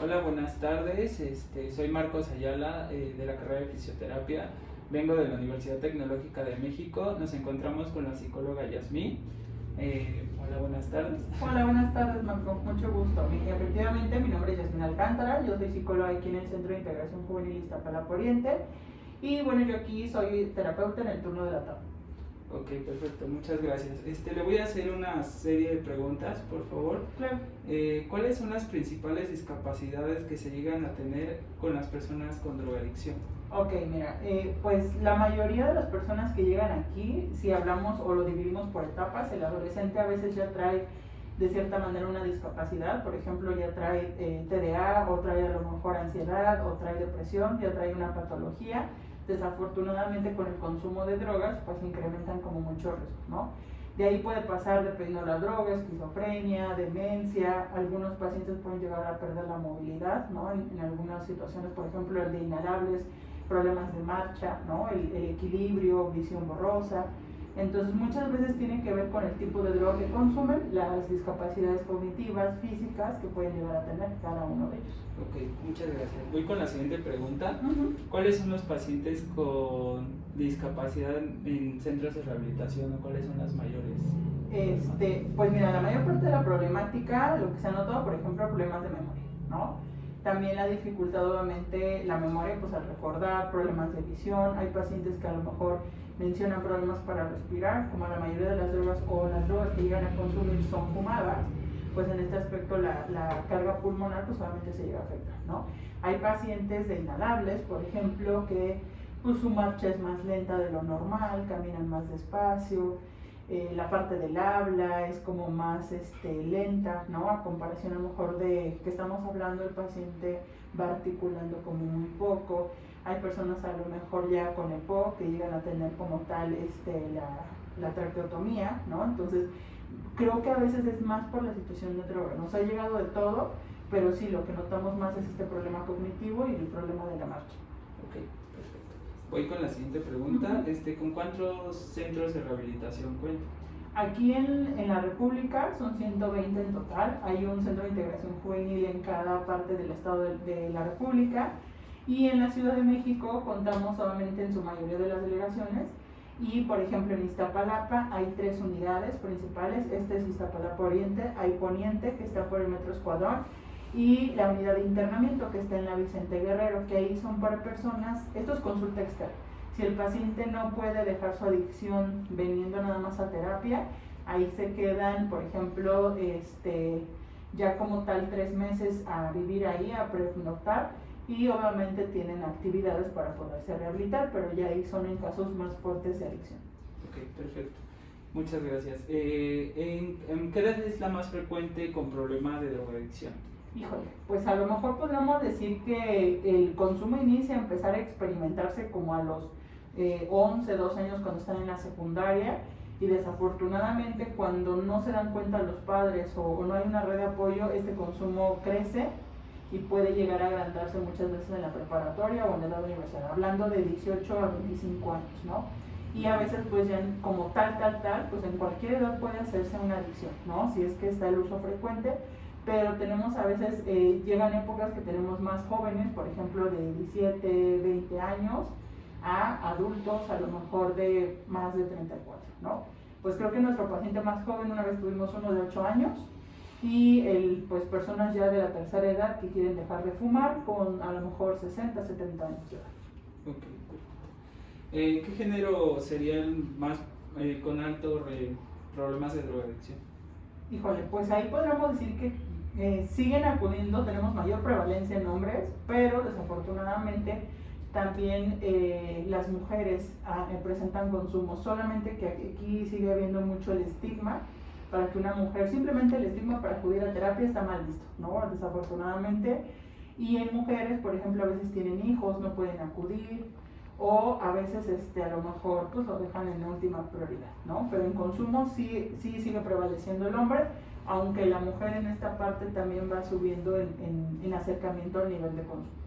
Hola, buenas tardes. Soy Marcos Ayala de la carrera de fisioterapia. Vengo de la Universidad Tecnológica de México. Nos encontramos con la psicóloga Yasmín. Hola, buenas tardes. Hola, buenas tardes, Marco. Mucho gusto. Efectivamente, mi nombre es Yasmín Alcántara. Yo soy psicóloga aquí en el Centro de Integración Juvenil Iztapalapa Oriente. Y bueno, yo aquí soy terapeuta en el turno de la tarde. Ok, perfecto. Muchas gracias. Le voy a hacer una serie de preguntas, por favor. Claro. ¿Cuáles son las principales discapacidades que se llegan a tener con las personas con drogadicción? Ok, mira, pues la mayoría de las personas que llegan aquí, si hablamos o lo dividimos por etapas, el adolescente a veces ya trae de cierta manera una discapacidad, por ejemplo ya trae TDA, o trae a lo mejor ansiedad, o trae depresión, ya trae una patología. Desafortunadamente con el consumo de drogas pues incrementan como mucho riesgo, ¿no? De ahí puede pasar, dependiendo de la droga, esquizofrenia, demencia. Algunos pacientes pueden llegar a perder la movilidad, ¿no? En algunas situaciones, por ejemplo, el de inhalables, problemas de marcha, ¿no? El equilibrio, visión borrosa. Entonces muchas veces tiene que ver con el tipo de droga que consumen, las discapacidades cognitivas, físicas que pueden llegar a tener cada uno de ellos. Ok, muchas gracias. Voy con la siguiente pregunta. Uh-huh. ¿Cuáles son los pacientes con discapacidad en centros de rehabilitación o cuáles son las mayores? Pues mira, la mayor parte de la problemática, lo que se ha notado, por ejemplo, problemas de memoria, ¿no? También la dificultad, obviamente, la memoria, pues al recordar, problemas de visión. Hay pacientes que a lo mejor mencionan problemas para respirar, como la mayoría de las drogas o las drogas que llegan a consumir son fumadas, pues en este aspecto la carga pulmonar pues obviamente se llega a afectar, ¿no? Hay pacientes de inhalables, por ejemplo, que pues su marcha es más lenta de lo normal, caminan más despacio. La parte del habla es como más lenta, ¿no? A comparación a lo mejor de que estamos hablando, el paciente va articulando como muy poco. Hay personas a lo mejor ya con EPOC que llegan a tener como tal la traqueotomía, ¿no? Entonces creo que a veces es más por la situación de droga. Nos ha llegado de todo, pero sí, lo que notamos más es este problema cognitivo y el problema de la marcha. Ok, perfecto. Voy con la siguiente pregunta. ¿Con cuántos centros de rehabilitación cuenta? Aquí en la República son 120 en total. Hay un centro de integración juvenil en cada parte del estado de la República. Y en la Ciudad de México contamos solamente en su mayoría de las delegaciones. Y por ejemplo en Iztapalapa hay 3 unidades principales. Este es Iztapalapa Oriente, hay Poniente que está por el Metro Escuadrón y la unidad de internamiento que está en la Vicente Guerrero, que ahí son para personas, esto es consulta externa. Si el paciente no puede dejar su adicción veniendo nada más a terapia, ahí se quedan, por ejemplo, ya como tal 3 meses a vivir ahí, a pernoctar, y obviamente tienen actividades para poderse rehabilitar, pero ya ahí son en casos más fuertes de adicción. Ok, perfecto. Muchas gracias. ¿En qué edad es la más frecuente con problemas de drogadicción? Híjole, pues a lo mejor podríamos decir que el consumo inicia a empezar a experimentarse como a los 11, 12 años cuando están en la secundaria, y desafortunadamente cuando no se dan cuenta los padres o no hay una red de apoyo, este consumo crece y puede llegar a agrandarse muchas veces en la preparatoria o en la edad universitaria, hablando de 18 a 25 años, ¿no? Y a veces pues ya como tal, pues en cualquier edad puede hacerse una adicción, ¿no? Si es que está el uso frecuente, pero tenemos a veces, llegan épocas que tenemos más jóvenes, por ejemplo de 17, 20 años, a adultos a lo mejor de más de 34, ¿no? Pues creo que nuestro paciente más joven, una vez tuvimos uno de 8 años, y pues personas ya de la tercera edad que quieren dejar de fumar con a lo mejor 60, 70 años de edad. Ok. ¿Qué género sería el más con altos problemas de drogadicción? Híjole, pues ahí podríamos decir que siguen acudiendo, tenemos mayor prevalencia en hombres, pero desafortunadamente también las mujeres presentan consumo, solamente que aquí sigue habiendo mucho el estigma para que una mujer, simplemente el estigma para acudir a terapia está mal visto, ¿no? Desafortunadamente. Y en mujeres, por ejemplo, a veces tienen hijos, no pueden acudir, o a veces a lo mejor pues lo dejan en última prioridad, ¿no? Pero en consumo sí sigue prevaleciendo el hombre, aunque la mujer en esta parte también va subiendo en acercamiento al nivel de consumo.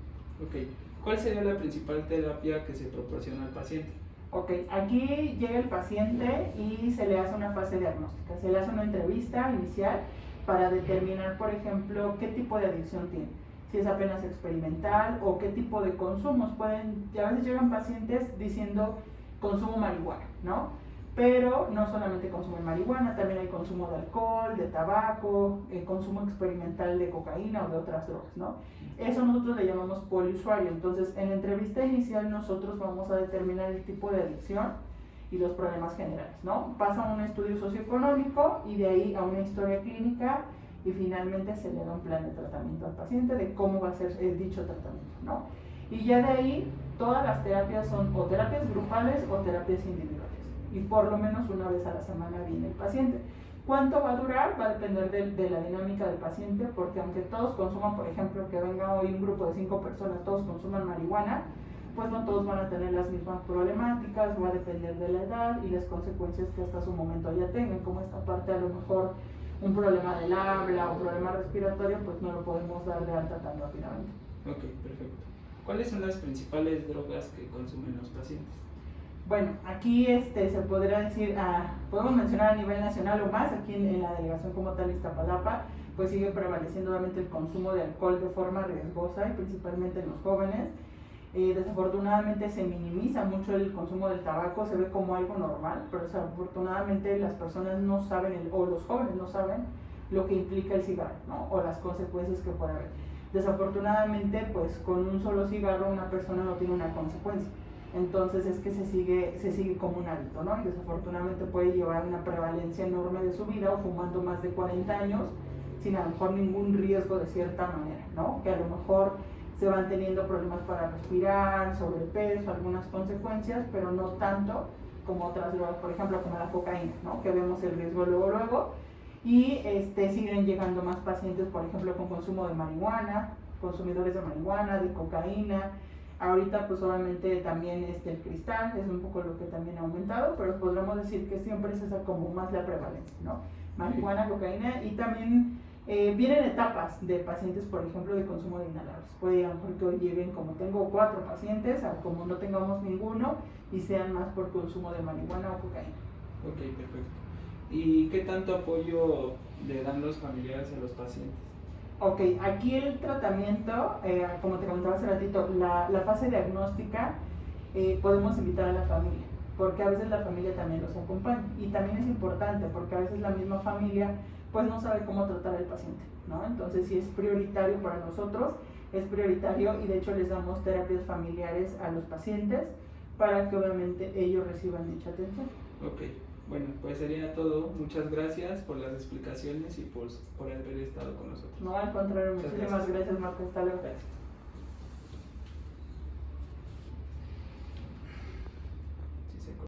Ok. ¿Cuál sería la principal terapia que se proporciona al paciente? Ok, aquí llega el paciente y se le hace una fase diagnóstica, se le hace una entrevista inicial para determinar, por ejemplo, qué tipo de adicción tiene. si es apenas experimental o qué tipo de consumos. A veces llegan pacientes diciendo consumo marihuana, ¿no? Pero no solamente consumen marihuana, también hay consumo de alcohol, de tabaco, consumo experimental de cocaína o de otras drogas, ¿no? Eso nosotros le llamamos poliusuario. Entonces, en la entrevista inicial nosotros vamos a determinar el tipo de adicción y los problemas generales, ¿no? Pasa a un estudio socioeconómico y de ahí a una historia clínica y finalmente se le da un plan de tratamiento al paciente de cómo va a ser dicho tratamiento, ¿no? Y ya de ahí todas las terapias son o terapias grupales o terapias individuales y por lo menos una vez a la semana viene el paciente. ¿Cuánto va a durar? Va a depender de la dinámica del paciente, porque aunque todos consuman, por ejemplo, que venga hoy un grupo de 5 personas, todos consuman marihuana, pues no todos van a tener las mismas problemáticas, va a depender de la edad y las consecuencias que hasta su momento ya tengan, como esta parte a lo mejor un problema del habla o problema respiratorio, pues no lo podemos dar de alta tan rápidamente. Ok, perfecto. ¿Cuáles son las principales drogas que consumen los pacientes? Bueno, aquí se podría decir, podemos mencionar a nivel nacional o más, aquí en la delegación como tal Iztapalapa, pues sigue prevaleciendo obviamente el consumo de alcohol de forma riesgosa y principalmente en los jóvenes. Desafortunadamente se minimiza mucho el consumo del tabaco, se ve como algo normal, pero desafortunadamente las personas no saben, o los jóvenes no saben lo que implica el cigarro, ¿no? O las consecuencias que puede haber. Desafortunadamente, pues con un solo cigarro una persona no tiene una consecuencia. Entonces es que se sigue como un hábito, ¿no? Y desafortunadamente puede llevar una prevalencia enorme de su vida o fumando más de 40 años sin a lo mejor ningún riesgo de cierta manera, ¿no? Que a lo mejor se van teniendo problemas para respirar, sobrepeso, algunas consecuencias, pero no tanto como otras drogas, por ejemplo, como la cocaína, ¿no? Que vemos el riesgo luego, y siguen llegando más pacientes, por ejemplo, con consumo de marihuana, consumidores de marihuana, de cocaína. Ahorita pues obviamente también el cristal es un poco lo que también ha aumentado, pero podríamos decir que siempre es esa como más la prevalencia, ¿no? Marihuana, cocaína, y también vienen etapas de pacientes, por ejemplo, de consumo de inhalables. Puede que hoy lleguen como tengo 4 pacientes, a como no tengamos ninguno y sean más por consumo de marihuana o cocaína. Ok, perfecto. ¿Y qué tanto apoyo le dan los familiares a los pacientes? Ok, aquí el tratamiento, como te comentaba hace ratito, la fase diagnóstica, podemos invitar a la familia, porque a veces la familia también los acompaña, y también es importante porque a veces la misma familia pues no sabe cómo tratar al paciente, ¿no? Entonces sí es prioritario para nosotros, es prioritario, y de hecho les damos terapias familiares a los pacientes para que obviamente ellos reciban dicha atención. Ok. Bueno, pues sería todo. Muchas gracias por las explicaciones y por haber estado con nosotros. No, al contrario, muchísimas gracias, Marco. Hasta luego. Gracias.